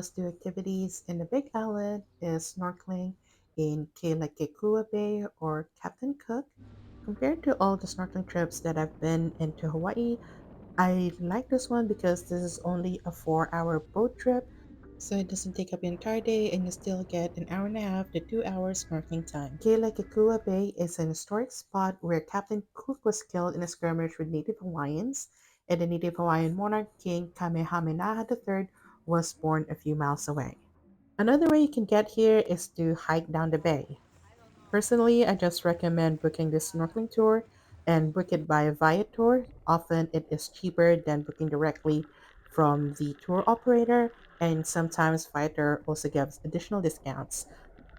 must-do activities in the Big Island is snorkeling in Kealakekua Bay or Captain Cook. Compared to all the snorkeling trips that I've been into Hawaii, I like this one because this is only a 4-hour boat trip, so it doesn't take up your entire day and you still get an hour and a half to 2 hours snorkeling time. Kealakekua Bay is an historic spot where Captain Cook was killed in a skirmish with Native Hawaiians, and the Native Hawaiian monarch King Kamehameha III was born a few miles away. Another way you can get here is to hike down the bay. Personally, I just recommend booking this snorkeling tour and book it by a Viator. Often it is cheaper than booking directly from the tour operator, and sometimes Viator also gives additional discounts.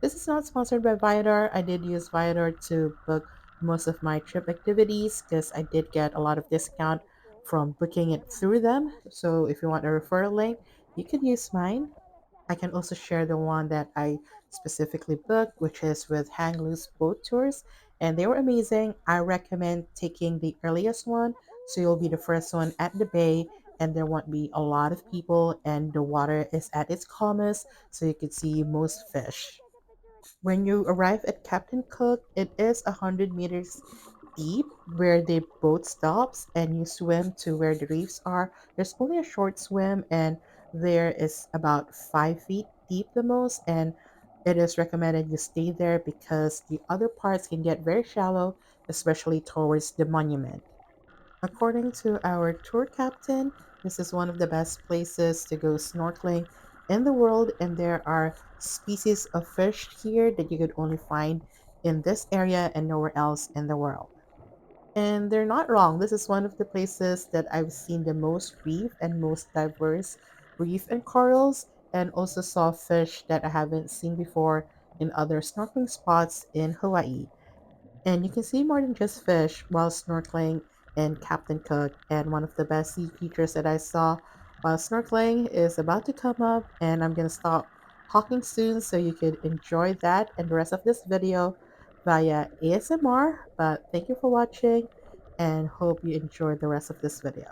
This is not sponsored by Viator. I did use Viator to book most of my trip activities because I did get a lot of discount from booking it through them. So if you want a referral link, you could use mine. I can also share the one that I specifically booked, which is with Hang Loose Boat Tours, and they were amazing. I recommend taking the earliest one, so you'll be the first one at the bay, and there won't be a lot of people, and the water is at its calmest, so you could see most fish. When you arrive at Captain Cook, it is 100 meters deep where the boat stops and you swim to where the reefs are. There's only a short swim and there is about 5 feet deep the most, and it is recommended you stay there because the other parts can get very shallow, especially towards the monument. According to our tour captain, this is one of the best places to go snorkeling in the world, and there are species of fish here that you could only find in this area and nowhere else in the world. And they're not wrong. This is one of the places that I've seen the most reef and most diverse reef and corals, and also saw fish that I haven't seen before in other snorkeling spots in Hawaii. And you can see more than just fish while snorkeling in Captain Cook. And one of the best sea creatures that I saw while snorkeling is about to come up, and I'm going to stop talking soon so you could enjoy that and the rest of this video via ASMR. But thank you for watching and hope you enjoy the rest of this video.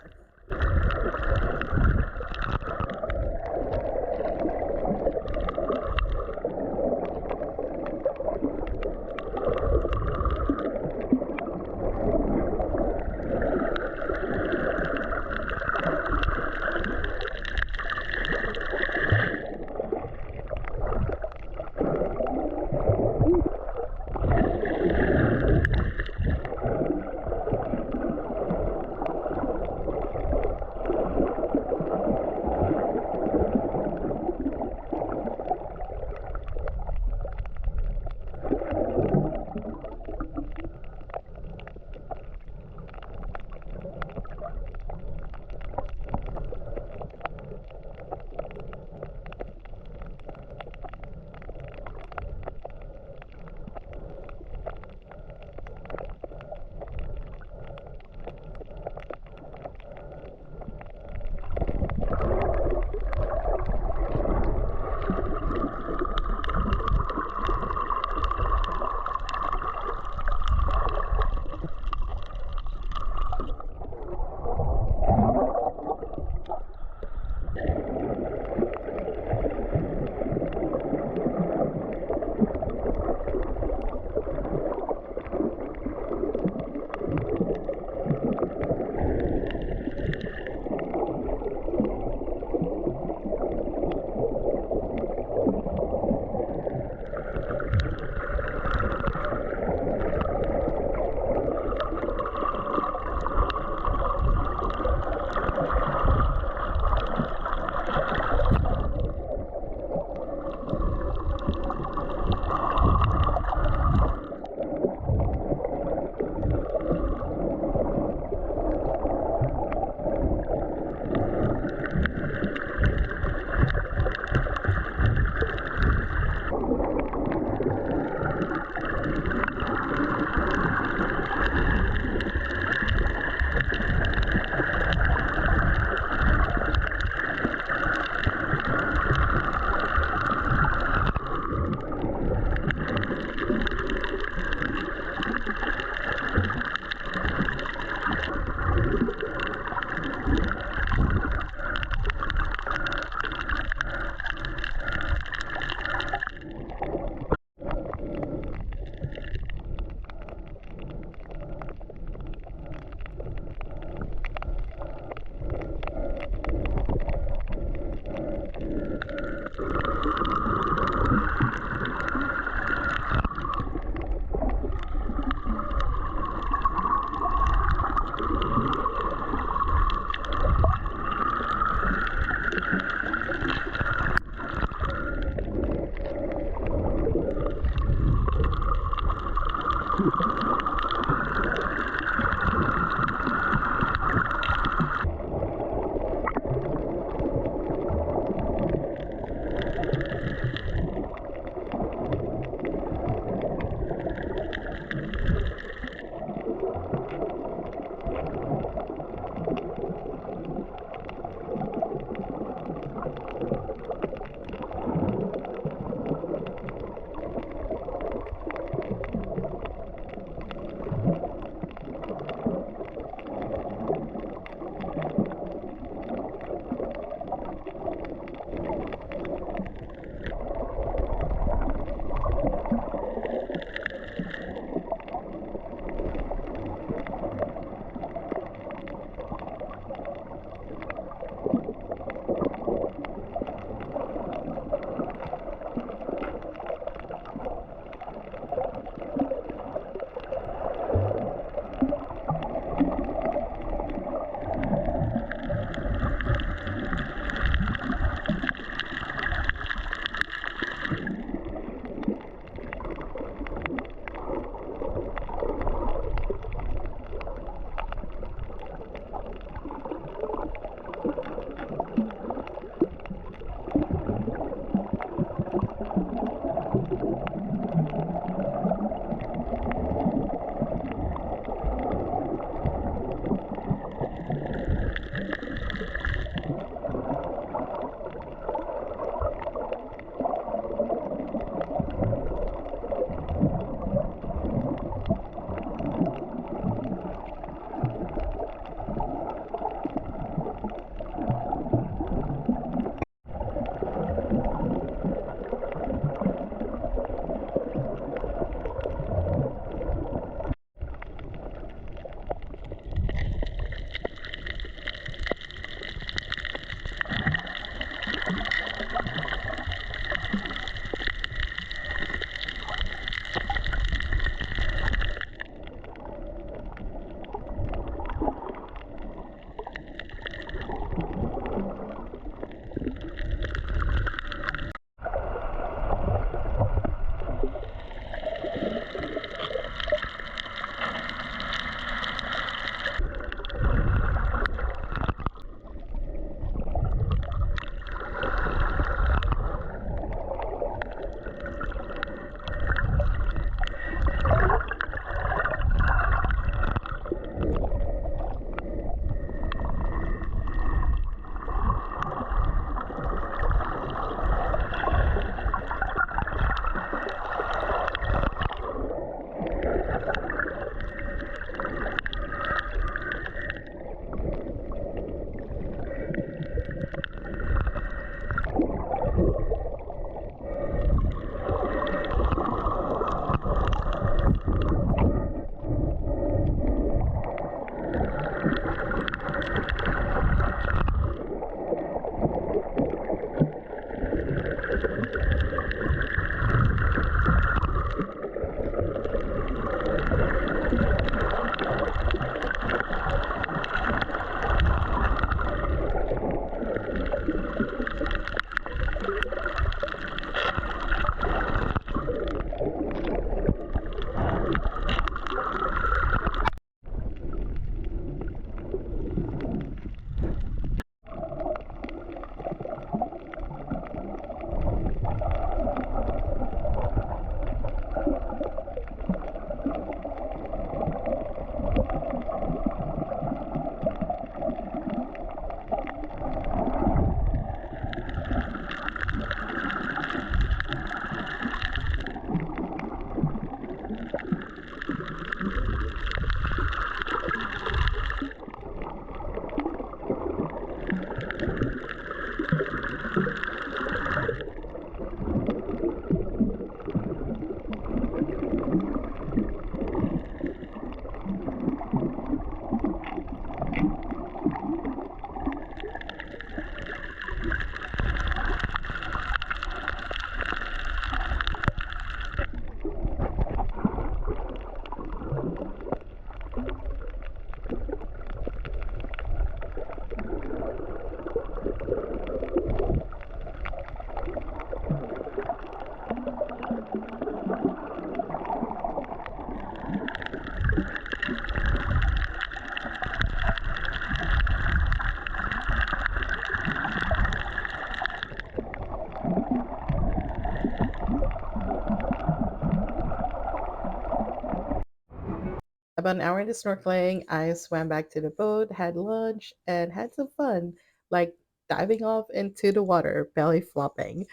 About an hour into snorkeling, I swam back to the boat, had lunch, and had some fun, like diving off into the water, belly flopping.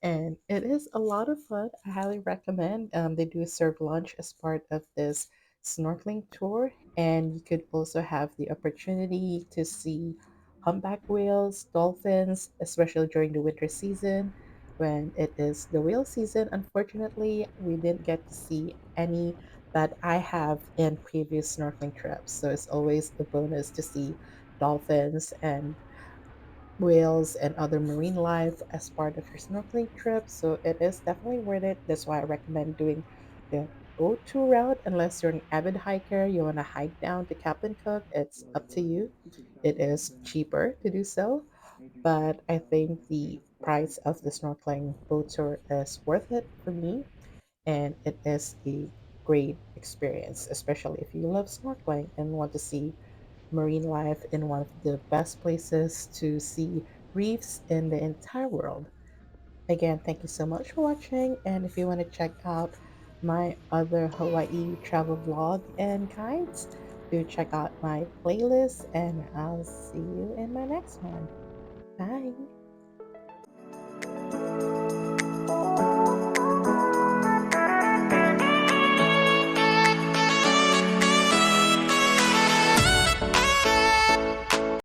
And it is a lot of fun. I highly recommend. They do serve lunch as part of this snorkeling tour, and you could also have the opportunity to see humpback whales, dolphins, especially during the winter season when it is the whale season. Unfortunately, we didn't get to see any that I have in previous snorkeling trips, so it's always a bonus to see dolphins and whales and other marine life as part of your snorkeling trip. So it is definitely worth it. That's why I recommend doing the boat tour route. Unless you're an avid hiker, you want to hike down to Captain Cook, it's up to you. It is cheaper to do so, but I think the price of the snorkeling boat tour is worth it for me, and it is a great experience, especially if you love snorkeling and want to see marine life in one of the best places to see reefs in the entire world. Again, thank you so much for watching. And if you want to check out my other Hawaii travel vlog and guides, do check out my playlist. And I'll see you in my next one. Bye.